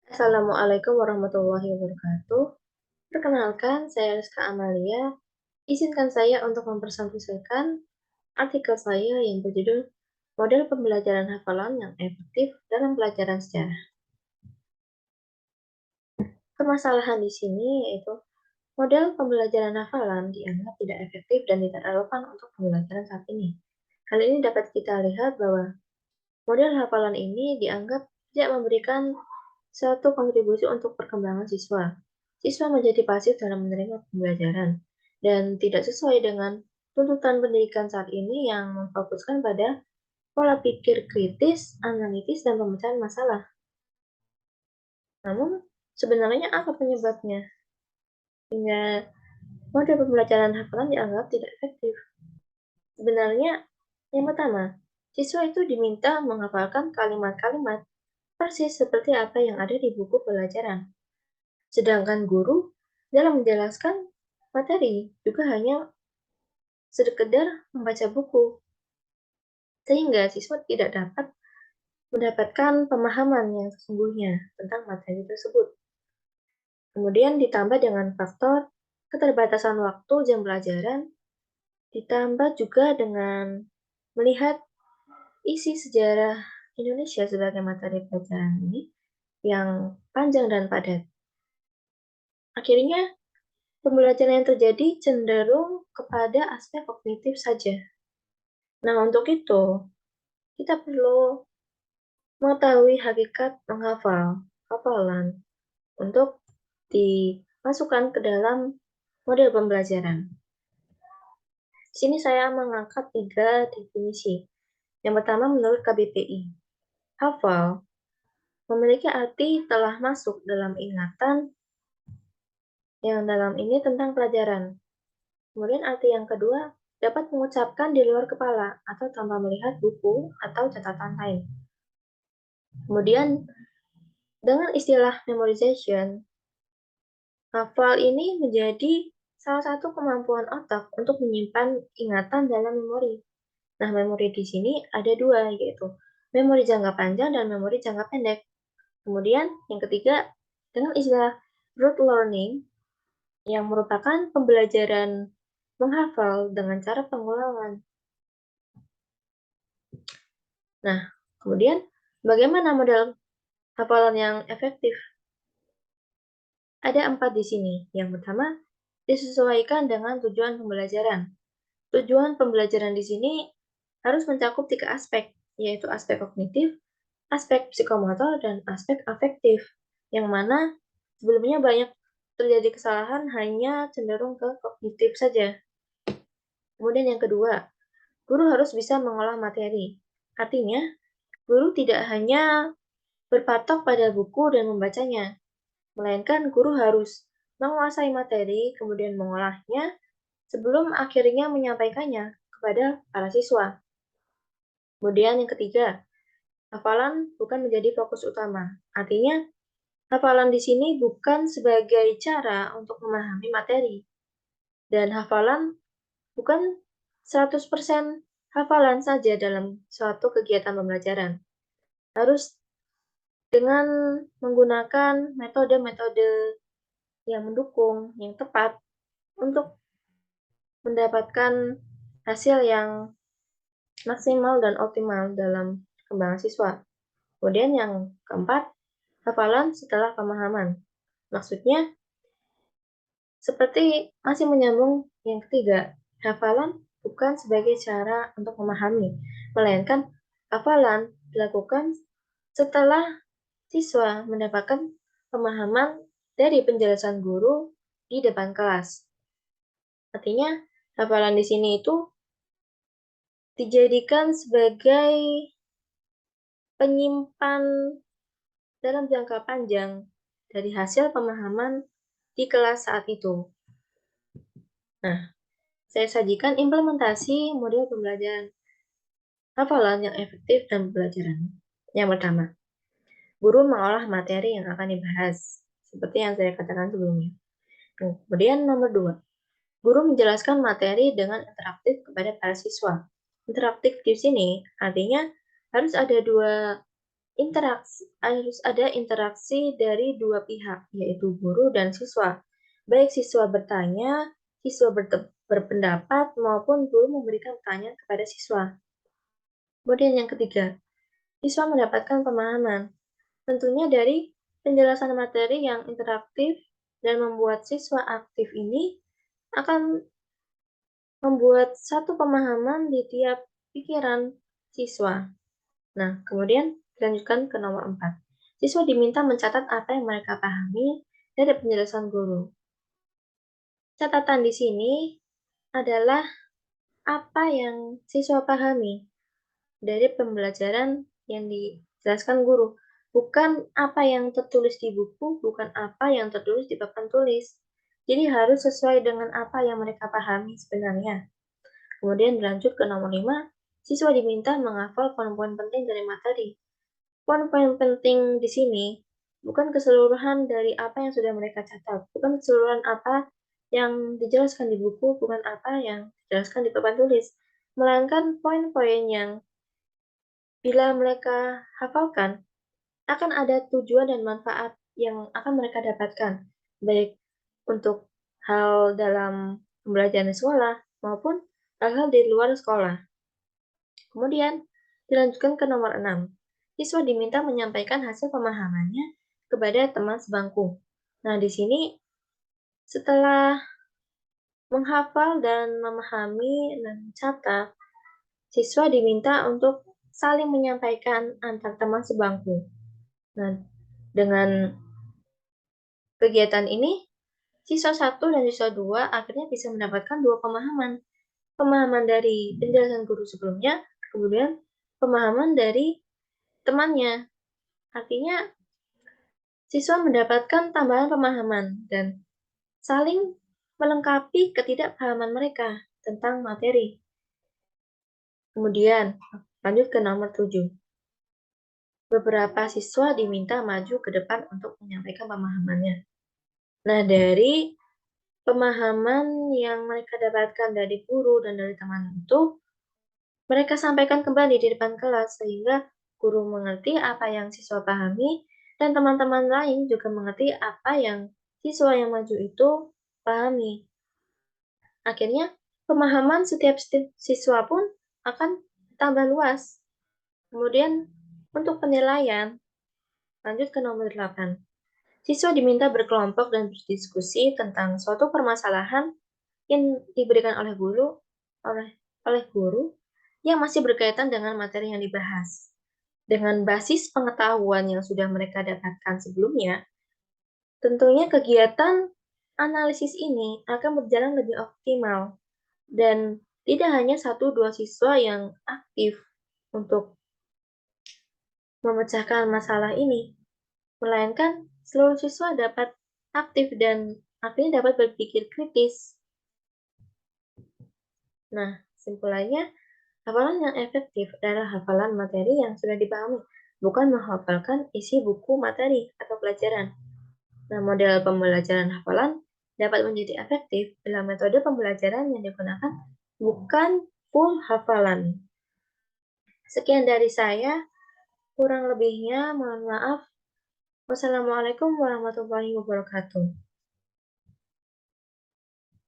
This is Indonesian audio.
Assalamualaikum warahmatullahi wabarakatuh. Perkenalkan, saya Rizka Amalia. Izinkan saya untuk mempresentasikan artikel saya yang berjudul Model Pembelajaran Hafalan yang Efektif dalam Pelajaran Sejarah. Permasalahan di sini yaitu model pembelajaran hafalan dianggap tidak efektif dan tidak relevan untuk pembelajaran saat ini. Hal ini dapat kita lihat bahwa model hafalan ini dianggap tidak memberikan suatu kontribusi untuk perkembangan siswa. Siswa menjadi pasif dalam menerima pembelajaran dan tidak sesuai dengan tuntutan pendidikan saat ini yang memfokuskan pada pola pikir kritis, analitis, dan pemecahan masalah. Namun, sebenarnya apa penyebabnya hingga model pembelajaran hafalan dianggap tidak efektif? Sebenarnya, yang pertama, siswa itu diminta menghafalkan kalimat-kalimat persis seperti apa yang ada di buku pelajaran. Sedangkan guru dalam menjelaskan materi juga hanya sekedar membaca buku, sehingga siswa tidak dapat mendapatkan pemahaman yang sesungguhnya tentang materi tersebut. Kemudian ditambah dengan faktor keterbatasan waktu jam pelajaran, ditambah juga dengan melihat isi sejarah Indonesia sebagai materi pelajaran ini yang panjang dan padat. Akhirnya, pembelajaran yang terjadi cenderung kepada aspek kognitif saja. Nah, untuk itu, kita perlu mengetahui hakikat hafalan untuk dimasukkan ke dalam model pembelajaran. Di sini saya mengangkat 3 definisi. Yang pertama menurut KBPI, hafal memiliki arti telah masuk dalam ingatan yang dalam ini tentang pelajaran. Kemudian arti yang kedua, dapat mengucapkan di luar kepala atau tanpa melihat buku atau catatan lain. Kemudian dengan istilah memorization, hafal ini menjadi salah satu kemampuan otak untuk menyimpan ingatan dalam memori. Nah, memori di sini ada dua, yaitu memori jangka panjang dan memori jangka pendek. Kemudian yang ketiga, dengan istilah rote learning, yang merupakan pembelajaran menghafal dengan cara pengulangan. Nah, kemudian bagaimana model hafalan yang efektif? Ada 4 di sini. Yang pertama, disesuaikan dengan tujuan pembelajaran. Tujuan pembelajaran di sini harus mencakup 3 aspek, yaitu aspek kognitif, aspek psikomotor, dan aspek afektif, yang mana sebelumnya banyak terjadi kesalahan hanya cenderung ke kognitif saja. Kemudian yang kedua, guru harus bisa mengolah materi. Artinya, guru tidak hanya berpatok pada buku dan membacanya, melainkan guru harus menguasai materi, kemudian mengolahnya sebelum akhirnya menyampaikannya kepada para siswa. Kemudian yang ketiga, hafalan bukan menjadi fokus utama. Artinya, hafalan di sini bukan sebagai cara untuk memahami materi. Dan hafalan bukan 100% hafalan saja dalam suatu kegiatan pembelajaran. Harus dengan menggunakan metode-metode yang mendukung, yang tepat untuk mendapatkan hasil yang maksimal dan optimal dalam perkembangan siswa. Kemudian yang keempat, hafalan setelah pemahaman. Maksudnya, seperti masih menyambung yang ketiga, hafalan bukan sebagai cara untuk memahami, melainkan hafalan dilakukan setelah siswa mendapatkan pemahaman dari penjelasan guru di depan kelas. Artinya, hafalan di sini itu dijadikan sebagai penyimpan dalam jangka panjang dari hasil pemahaman di kelas saat itu. Nah, saya sajikan implementasi model pembelajaran hafalan yang efektif dan pembelajaran. Yang pertama, guru mengolah materi yang akan dibahas, seperti yang saya katakan sebelumnya. Kemudian nomor 2, guru menjelaskan materi dengan interaktif kepada para siswa. Interaktif di sini artinya harus ada 2 harus ada interaksi dari dua pihak, yaitu guru dan siswa. Baik siswa bertanya, siswa berpendapat, maupun guru memberikan pertanyaan kepada siswa. Kemudian yang ketiga, siswa mendapatkan pemahaman. Tentunya dari penjelasan materi yang interaktif dan membuat siswa aktif ini akan membuat satu pemahaman di tiap pikiran siswa. Nah, kemudian dilanjutkan ke nomor 4. Siswa diminta mencatat apa yang mereka pahami dari penjelasan guru. Catatan di sini adalah apa yang siswa pahami dari pembelajaran yang dijelaskan guru. Bukan apa yang tertulis di buku, bukan apa yang tertulis di papan tulis. Jadi harus sesuai dengan apa yang mereka pahami sebenarnya. Kemudian berlanjut ke nomor 5, siswa diminta menghafal poin-poin penting dari materi. Poin-poin penting di sini bukan keseluruhan dari apa yang sudah mereka catat, bukan keseluruhan apa yang dijelaskan di buku, bukan apa yang dijelaskan di papan tulis, melainkan poin-poin yang bila mereka hafalkan, akan ada tujuan dan manfaat yang akan mereka dapatkan, baik untuk hal dalam pembelajaran di sekolah maupun hal-hal di luar sekolah. Kemudian, dilanjutkan ke nomor 6. Siswa diminta menyampaikan hasil pemahamannya kepada teman sebangku. Nah, di sini setelah menghafal dan memahami dan mencatat, siswa diminta untuk saling menyampaikan antar teman sebangku. Nah, dengan kegiatan ini, siswa 1 dan siswa 2 akhirnya bisa mendapatkan dua pemahaman. Pemahaman dari penjelasan guru sebelumnya, kemudian pemahaman dari temannya. Artinya, siswa mendapatkan tambahan pemahaman dan saling melengkapi ketidakpahaman mereka tentang materi. Kemudian, lanjut ke nomor 7. Beberapa siswa diminta maju ke depan untuk menyampaikan pemahamannya. Nah, dari pemahaman yang mereka dapatkan dari guru dan dari teman itu, mereka sampaikan kembali di depan kelas sehingga guru mengerti apa yang siswa pahami dan teman-teman lain juga mengerti apa yang siswa yang maju itu pahami. Akhirnya, pemahaman setiap siswa pun akan tambah luas. Kemudian, untuk penilaian, lanjut ke nomor 8. Siswa diminta berkelompok dan berdiskusi tentang suatu permasalahan yang diberikan oleh guru yang masih berkaitan dengan materi yang dibahas. Dengan basis pengetahuan yang sudah mereka dapatkan sebelumnya, tentunya kegiatan analisis ini akan berjalan lebih optimal dan tidak hanya 1-2 siswa yang aktif untuk memecahkan masalah ini, melainkan seluruh siswa dapat aktif dan akhirnya dapat berpikir kritis. Nah, kesimpulannya, hafalan yang efektif adalah hafalan materi yang sudah dipahami, bukan menghafalkan isi buku materi atau pelajaran. Nah, model pembelajaran hafalan dapat menjadi efektif bila metode pembelajaran yang digunakan bukan full hafalan. Sekian dari saya, kurang lebihnya mohon maaf. Wassalamualaikum warahmatullahi wabarakatuh.